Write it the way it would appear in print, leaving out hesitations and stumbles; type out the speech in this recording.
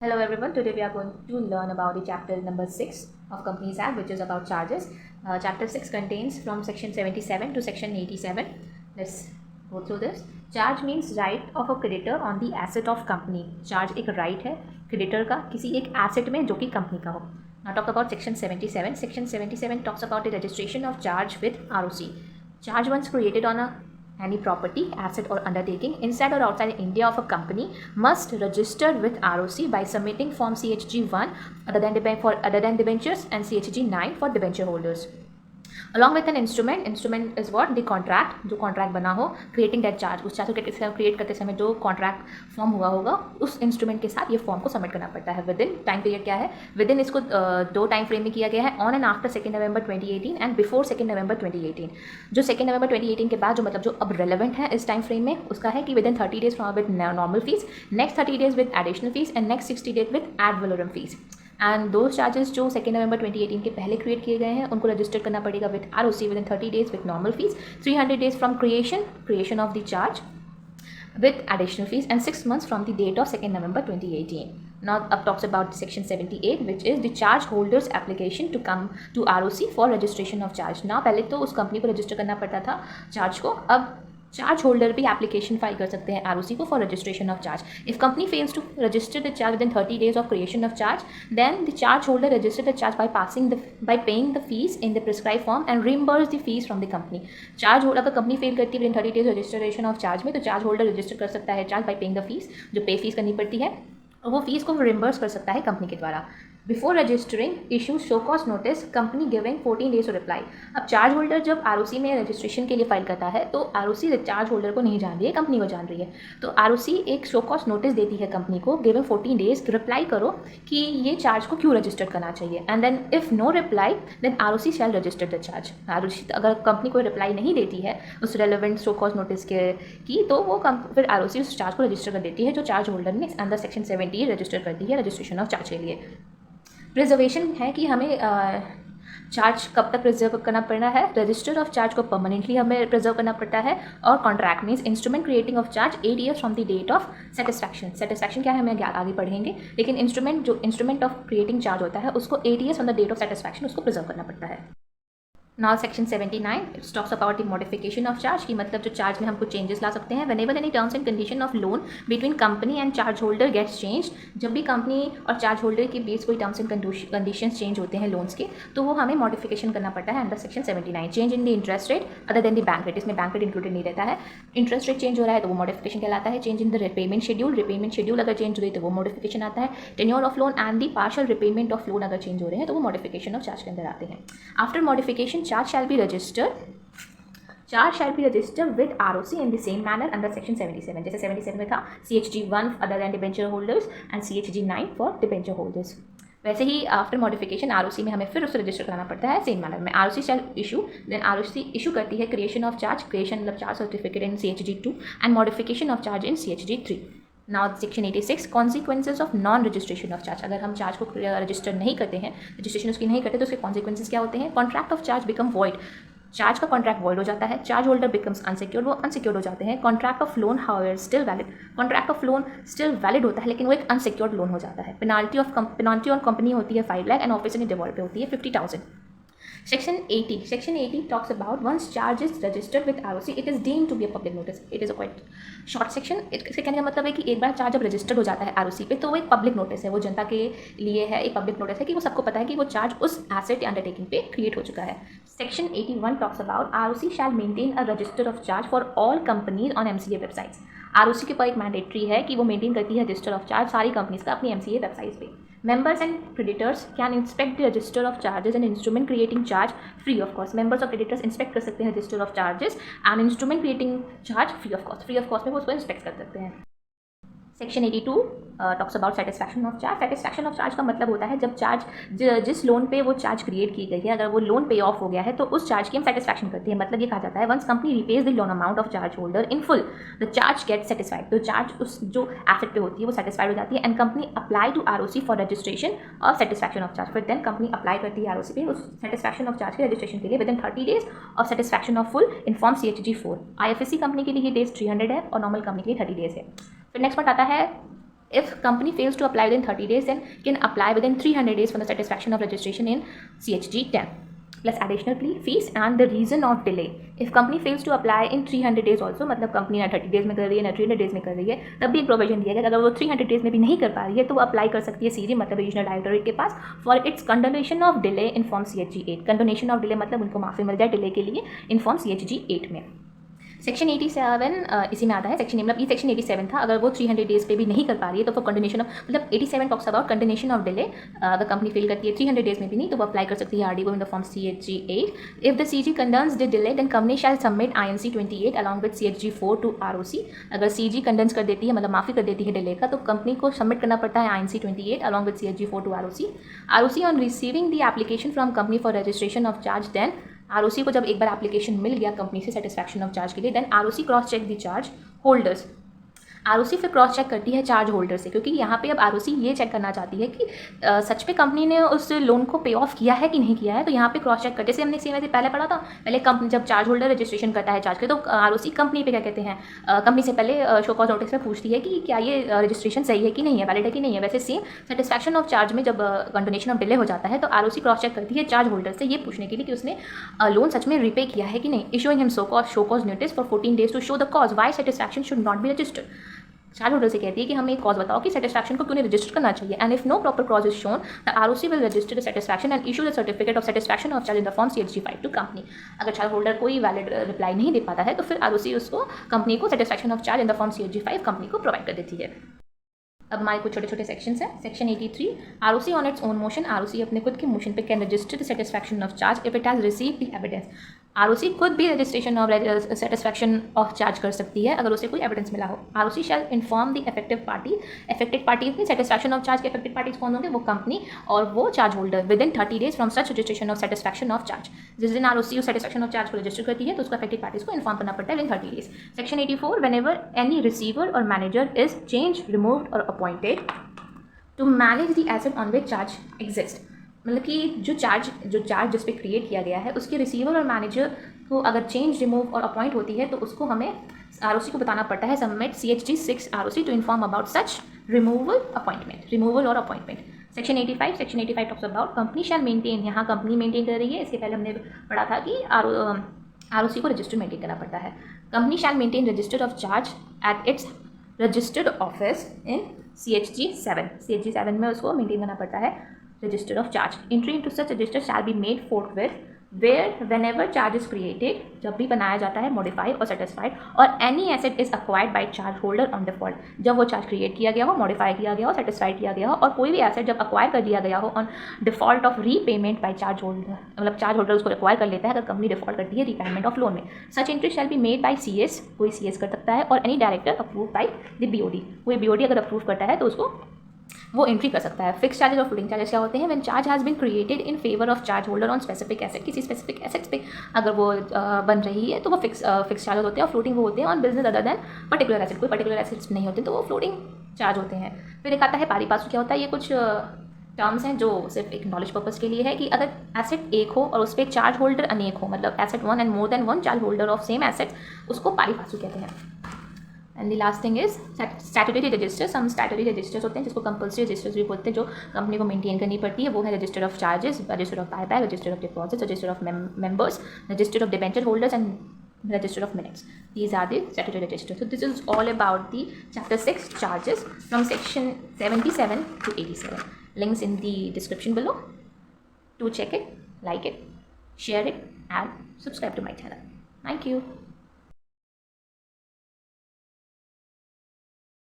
Hello everyone, today we are going to learn about the chapter number 6 of Companies Act, which is about charges. Chapter 6 contains from section 77 to section 87. Let's go through this. Charge means right of a creditor on the asset of company. Charge एक right है creditor का किसी एक asset में जो कि company का हो. Now talk about section 77. Section 77 talks about the registration of charge with ROC. Charge once created on any property, asset or undertaking inside or outside India of a company must register with ROC by submitting form CHG1 other than debentures and CHG9 for debenture holders. Along with an instrument is what? The contract, जो contract बना हो, creating that charge, उस charge को create करते समय जो contract form हुआ होगा उस instrument के साथ ये form को submit करना पड़ता है. Within time period क्या है? Within इसको दो time frame में किया गया है, on and after 2nd November 2018 and before 2nd November 2018. जो 2nd November 2018 के बाद जो मतलब जो अब relevant है इस time frame में उसका है कि within 30 days from with normal fees, next 30 days with additional fees and next 60 days with ad valorem fees. And दो चार्जेस जो 2 नवंबर 2018 के पहले क्रिएट किए गए हैं उनको रजिस्टर करना पड़ेगा with ROC with in 30 days with normal fees, 300 days from creation of the charge with additional fees and 6 months from the date of 2nd November 2018. Now up talks about section 78 which is the charge holders application to come to ROC for registration of charge. Now पहले तो उस company को register करना पड़ता था charge को, अब charge holder भी एप्लीकेशन फाइल कर सकते हैं ROC को for registration of charge. If company fails to register the charge within 30 days of creation of charge then the charge holder register the charge by paying the fees in the prescribe form and reimburse the fees from the company. Charge holder अगर company fail करती है within 30 days registration of charge में तो charge holder register कर सकता है charge by paying the fees, जो पे फीस करनी पड़ती है और वो फीस को रिम्बर्स कर सकता है कंपनी के द्वारा. Before registering issue show cause notice company giving 14 days to reply. अब चार्ज होल्डर जब ROC में रजिस्ट्रेशन के लिए फाइल करता है तो ROC चार्ज होल्डर को नहीं जान रही है, कंपनी को जान रही है. तो ROC एक शो कॉस्ट नोटिस देती है कंपनी को गिविंग 14 डेज, रिप्लाई करो कि ये चार्ज को क्यों रजिस्टर करना चाहिए. And then if no reply then ROC shall register the charge. ROC अगर कंपनी कोई रिप्लाई नहीं देती है उस रेलिवेंट शो कॉस्ट नोटिस की तो वो फिर ROC उस चार्ज को रजिस्टर कर देती है जो चार्ज होल्डर ने अंडर सेक्शन 70 रजिस्टर कर दी है रजिस्ट्रेशन ऑफ चार्ज के लिए. प्रिजर्वेशन है कि हमें चार्ज कब तक प्रिजर्व करना पड़ना है. रजिस्टर ऑफ चार्ज को परमानेंटली हमें प्रिजर्व करना पड़ता है और contract means instrument creating of charge 8 years from the date of satisfaction क्या है हमें आगे पढ़ेंगे, लेकिन इंस्ट्रूमेंट ऑफ क्रिएटिंग चार्ज होता है उसको 8 years from the date of satisfaction उसको प्रिजर्व करना पड़ता है. Now section 79 it's talks about the modification of charge की मतलब जो चार्ज में हम कुछ चेंजेस ला सकते हैं. Whenever any terms and condition of loan between company and charge holder gets change, जब भी कंपनी और चार्ज होल्डर के बीच कोई टर्म्स एंड कंडीशंस चेंज होते हैं लोन्स के तो वो हमें मॉडिफिकेशन करना पड़ता है under section 79. Change in the interest rate other than the bank rate, इसमें बैंक रेट इंक्लूडेड नहीं रहता है. इंटरेस्ट रेट चेंज हो रहा है तो वो मॉडिफिकेशन कहलाता है. Change in the repayment schedule अगर चेंज हो रही है तो वो मॉडिफिकेशन आता है. Tenure of loan and the partial repayment of loan अगर चेंज हो रहे हैं तो वो मॉडिफिकेशन ऑफ चार्ज के अंदर आते हैं. After modification charge shall be registered with ROC in the same manner under section 77. जैसे 77 में था CHG1 other than debenture holders and CHG9 for debenture holders. वैसे ही आफ्टर मॉडिफिकेशन ROC में हमें फिर उससे रजिस्टर कराना पड़ता है सेम मैनर में. ROC shall issue then ROC issue करती है क्रिएशन ऑफ चार्ज मतलब charge certificate in CHG2 and modification of charge in CHG3. Now section 86 consequences of non registration of charge. अगर हम चार्ज को रजिस्टर नहीं करते हैं, रजिस्ट्रेशन उसकी नहीं करते तो उसके कॉन्सिक्वेंसेज क्या होते हैं. Contract of charge become void, charge का कॉन्ट्रैक्ट वॉइड हो जाता है. चार्ज होल्डर बिकम्स अनसिक्योर्ड, वो अनसिक्योर्ड हो जाते हैं. Contract of loan however still valid, contract of loan still valid होता है लेकिन वो एक अनसिक्योर्ड लोन हो जाता है. पेनाल्टी ऑन कंपनी होती है 5 लाख एंड ऑफिसर ने डिवॉल्व पे होती है 50,000. Section 80 talks about once charge is registered with ROC it is deemed to be a public notice. It is a quite short section. इसके कहने का मतलब है कि एक बार चार्ज जब रजिस्टर्ड हो जाता है ROC पे तो वो एक पब्लिक नोटिस है, वो जनता के लिए है. एक पब्लिक नोटिस है कि वो सबको पता है कि वो चार्ज उस एसेट या अंडरटेकिंग पे क्रिएट हो चुका है. Section 81 talks about ROC shall maintain a register of charge for all companies on MCA websites. ROC के ऊपर एक मैंडेटरी है कि वो मेंटेन करती है रजिस्टर ऑफ चार्ज सारी कंपनीज का अपनी MCA वेबसाइट्स पे. Members and creditors can inspect the register of charges and instrument creating charge free of cost. Members और creditors inspect कर सकते हैं register of charges and instrument creating charge free of cost. Free of cost में वो उसको inspect कर सकते हैं. Section 82 talks about satisfaction of charge. Satisfaction of charge का मतलब होता है जब चार्ज जिस लोन पे वो चार्ज क्रिएट की गई है अगर वो लोन पे ऑफ हो गया है तो उस चार्ज की हम सेटिस्फैक्शन करते हैं. मतलब ये कहा जाता है once company repays the loan amount of charge holder in full the charge get satisfied. तो चार्ज उस जो एसेट पे होती है वो सेटिस्फाइड हो जाती है and company apply to ROC for registration of satisfaction of charge. फिर देन कंपनी अप्लाई करती है ROC पे उस सेटिस्फैक्शन ऑफ चार्ज के रजिस्ट्रेशन के लिए within 30 days of satisfaction of full inform CHG4. IFSC company के लिए ये डेज 300 है और नॉर्मल कंपनी के लिए 30 डेज है. फिर नेक्स्ट पार्ट आता है If company fails to apply within 30 days, then can apply within 300 days from the satisfaction of registration in CHG 10 plus additional fees and the reason of delay. If company fails to apply in 300 days also, मतलब company ना 30 days में कर रही है ना 300 days में कर रही है, तब भी एक प्रोविजन दिया गया अगर वो 300 डेज में भी नहीं कर पा रही है तो वो अप्लाई कर सकती है सीजी मतलब रीजनल डायरेक्टोरेट के पास for its condonation of delay in form CHG 8. Condonation of delay मतलब उनको माफी मिल जाए डिले के लिए इन फॉर्म CHG 8 में. सेक्शन 87 इसी में आता है. सेक्शन मतलब ये सेक्शन 87 था. अगर वो 300 डेज पे भी नहीं कर पा रही है तो वो कंडोनेशन ऑफ मतलब 87 talks about condonation of delay. अगर कंपनी फेल करती है 300 डेज में भी नहीं तो वो अप्लाई कर सकती है RDO in the form CHG 8. If the CG condones the delay then company shall submit INC 28 along with CHG 4 to ROC. अगर CG कंडेंस कर देती है मतलब माफ़ी कर देती है डिले का तो कंपनी को सबमिट करना पड़ता है INC 28 along with CHG 4 to ROC. ROC on receiving the application from company for registration of charge then ROC को जब एक बार एप्लीकेशन मिल गया कंपनी से सेटिस्फैक्शन ऑफ चार्ज के लिए then ROC cross check the charge holders. ROC फिर cross check करती है चार्ज होल्डर से क्योंकि यहाँ पे अब ROC ये चेक करना चाहती है कि सच पे कंपनी ने उस लोन को पे ऑफ किया है कि नहीं किया है. तो यहाँ पे क्रॉस चेक कर जैसे हमने सेम ऐसे पहले पढ़ा था. पहले कंपनी जब चार्ज होल्डर रजिस्ट्रेशन करता है चार्ज के तो ROC कंपनी पे क्या कहते हैं कंपनी से पहले शो कॉज नोटिस में पूछती है कि क्या ये रजिस्ट्रेशन सही है कि नहीं है वैलिड है कि नहीं है. वैसे सेम सेटिस्फैक्शन ऑफ चार्ज में जब कंडोनेशन ऑफ डिले हो जाता है तो ROC क्रॉस चेक करती है चार्ज होल्डर से ये पूछने के लिए कि उसने लोन सच में रिपे किया है कि नहीं. Issuing him show cause notice for 14 days to show the cause why satisfaction should not be registered. Charge holder से कहती है कि हमें एक कॉज बताओ कि सेटिस्फैक्शन को क्यों नहीं रजिस्टर करना चाहिए. And if no proper cause is shown the ROC will register the satisfaction and issue the certificate of satisfaction of charge in the form CHG 5 to company. अगर चार्ज होल्डर कोई valid reply नहीं दे पाता है तो फिर ROC उसको company को satisfaction of charge in the form CHG 5 company को प्रोवाइड कर देती है. अब हमारे कुछ छोटे छोटे सेक्शंस हैं. Section 83 ROC on its own motion. ROC अपने खुद के मोशन पे can register the satisfaction of charge if it has receive the evidence. ROC खुद भी registration of satisfaction of charge कर सकती है अगर उसे कोई एविडेंस मिला हो. ROC शैल inform the effective party. Affected party की सेटिस्फैक्शन ऑफ चार्ज के इफेक्टेड पार्टीज कौन होंगे वो कंपनी और वो charge holder within 30 days from such registration of satisfaction of charge. जिस दिन ROC उस सेटिस्फैक्शन ऑफ चार्ज को रजिस्टर करती है तो उसको इफेक्टेड पार्टीज को इन्फॉर्म करना पड़ता है within 30 days. Section 84 whenever any receiver और मैनेजर इज चेंज रिमूव्ड और appointed to manage the asset on which charge exist. मतलब कि जो चार्ज जिस पे क्रिएट किया गया है उसके रिसीवर और मैनेजर को अगर चेंज रिमूव और अपॉइंट होती है तो उसको हमें ROC को बताना पड़ता है submit CHG 6 ROC to inform about such removal और appointment. Section 85 talks about company shall maintain. यहाँ कंपनी मेंटेन कर रही है. इसके पहले हमने पढ़ा था कि ROC को रजिस्टर मेंटेन करना पड़ता है. Company shall maintain register of charge at its registered office in CHG 7 में उसको मेंटेन करना पड़ता है register of charge. Entry into such register shall be made forthwith where whenever charge is created जब भी बनाया जाता है modified और satisfied और any asset is acquired by charge holder on default. जब वो चार्ज क्रिएट किया गया हो मॉडिफाई किया गया हो satisfied किया गया हो और कोई भी एसेट जब अक्वायर कर दिया गया हो on default of repayment by charge holder मतलब चार्ज होल्डर उसको एक्वायर कर लेता है अगर कंपनी डिफॉल्ट करती है रीपेमेंट ऑफ लोन में. Such entry shall be made by CS. कोई CS कर सकता है और any director approve by the BOD. कोई BOD अगर अप्रूव करता है तो उसको वो एंट्री कर सकता है. फिक्स चार्जेस और फ्लोटिंग चार्जेस क्या होते हैं. When charge has been created in favour of charge holder on specific asset. किसी स्पेसिफिक एसेट्स पे अगर वो बन रही है तो वो फिक्स चार्जेस होते हैं और फ्लोटिंग वो होते हैं on business other than particular asset. कोई पर्टिकुलर एसेट्स नहीं होते तो वो फ्लोटिंग चार्ज होते हैं. फिर एक आता है पारी पासु. क्या होता है ये कुछ टर्म्स हैं जो सिर्फ एक नॉलेज पर्पस के लिए है कि अगर एसेट एक हो और उस पर चार्ज होल्डर अनेक हो मतलब asset one and more than one charge holder of same asset उसको पारी पासु कहते हैं. And the last thing is statutory registers. हम स्टैट्यूटरी रजिस्टर्स होते हैं जिसको कंपल्सरी रजिस्टर्स भी बोलते हैं जो कंपनी को मेंटेन करनी पड़ती है. वो है register of charges, register of buyback, register of deposits, register of members, register of debenture holders and register of minutes. These are the statutory registers. So this is all about the chapter 6 charges from section 77 to 87. Links in the description below. Do check it, like it, share it and subscribe to my channel. Thank you.